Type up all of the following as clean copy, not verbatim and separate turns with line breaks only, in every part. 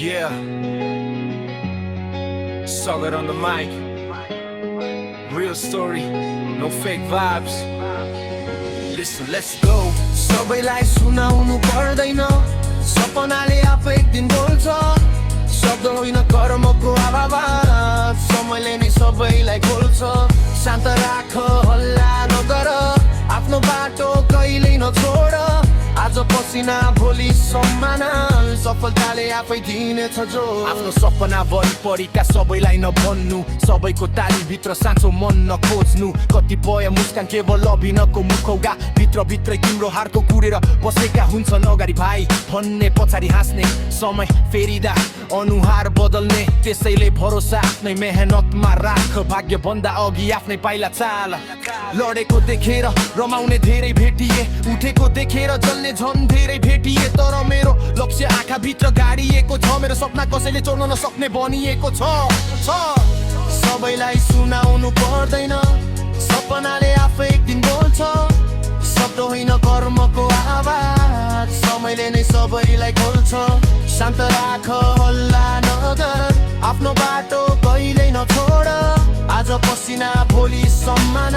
Yeah, solid on the mic. Real story, no fake vibes. Listen, let's go.
सबैलाई सुनाउनु पर्दैन, सपनाले आफै एक दिन बोल्छ। शब्द होइन कर्मको आवाज, समयले नै सबैलाई खोल्छ। शान्त राख, हल्ला नगर, आफ्नो बाटो कहिल्यै नछोड। आज पसिना भोलि सम्मान, सफलताले आफै दिनेछ जो।
आफ्नो सपना वरिपरिका सबैलाई नभन्नु, सबैको तालीभित्र साँचो मन नखोज्नु। कतिपय मुस्कान केवल अभिनयको मुखौगा, भित्रभित्रै तिम्रो हारको कुरेर बसेका हुन्छन् अगाडि भाइ भन्ने पछाडि हाँस्ने। समय फेरिदा अनुहार बदल्ने, त्यसैले भरोसा आफ्नै मेहनतमा राख। भाग्य भन्दा अघि आफ्नै पाइला चाल। लडेको देखेर रमाउने धेरै भेटिए, उठेको देखेर जल्ने झन् धेरै भेटिए। तर मेरो लक्ष्य आँखा भित्र गाडिएको छ, मेरो सपना कसैले चोर्न नसक्ने बनिएको छ।
सबैलाई सुनाउनु पर्दैन, सपनाले आफै एक दिन बोल्छ। शब्द होइन कर्मको आवाज, समयले नै सबैलाई खोल्छ। शान्त राख, हल्ला नगर, आफ्नो बाटो कहिल्यै नछोड। आज पसिना भोलि सम्मान,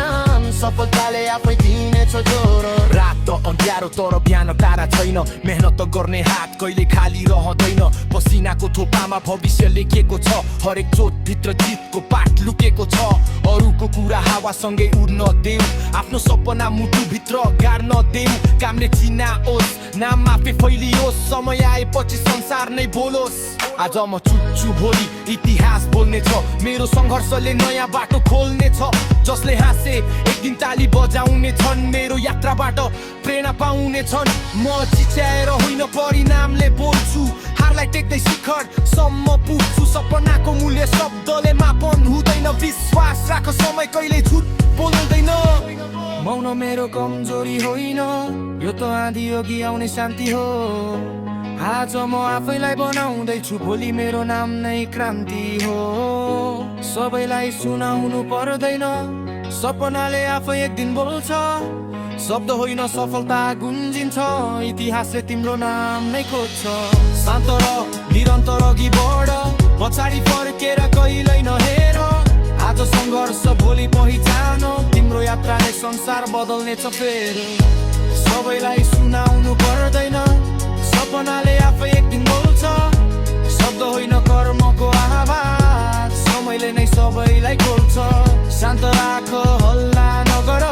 सफलताले आफै दिनेछ जोर।
रात अँध्यारो तर बिहान तारा छैन, मेहनत गर्ने हात कहिले खाली रहँदैन। पसिनाको थोपामा भविष्य लेखेको छ, हरेक चोट भित्र जितको पाठ लुकेको छ। अरूको कुरा हावासँगै उड्न देऊ, आफ्नो सपना मुटु भित्र गाड्न देऊ। कामले चिनाओस्, नाम आफै फैलियोस्, समय आएपछि संसार नै बोलोस्। आज म चुच्छु, भोलि इतिहास बोल्नेछ, मेरो सङ्घर्षले नयाँ बाटो खोल्नेछ। जसले हाँसे एक दिन ताली बजाउने छन्, मेरो यात्राबाट प्रेरणा पाउने छन्। म चिच्याएर होइन परिणामले बोल्छु, हारलाई टेक्दै शिखरसम्म पुग्छु। सपनाको मूल्य शब्दले मापन हुँदैन, विश्वास राख, समय कहिले झुट बोल्दैन।
मौन मेरो कमजोरी होइन, यो त आँधी हो कि आउने शान्ति हो। आज म आफैलाई बनाउँदैछु, भोलि मेरो नाम नै क्रान्ति हो। सबैलाई सुनाउनु पर्दैन, सपनाले आफै एक दिन बोल्छ। शब्द होइन सफलता गुन्जिन्छ, इतिहासले तिम्रो नाम नै खोज्छ। शान्त र निरन्तर अघि बढ, पछाडि फर्केर कहिल्यै नहेर। आज सङ्घर्ष भोलि पहिचान, तिम्रो यात्राले संसार बदल्नेछ फेर। सबैलाई सुनाउनु पर्दैन, सपनाले आफै एक दिन बोल्छ। शब्द होइन कर्मको आवाज, समयले नै सबैलाई खोल्छ। शान्त राख, हल्ला नगर,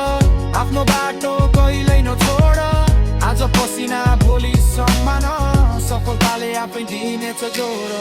आफ्नो बाटो कहिल्यै नछोड। आज पसिना भोलि सम्मान, सफलताले आफै दिनेछ जोर।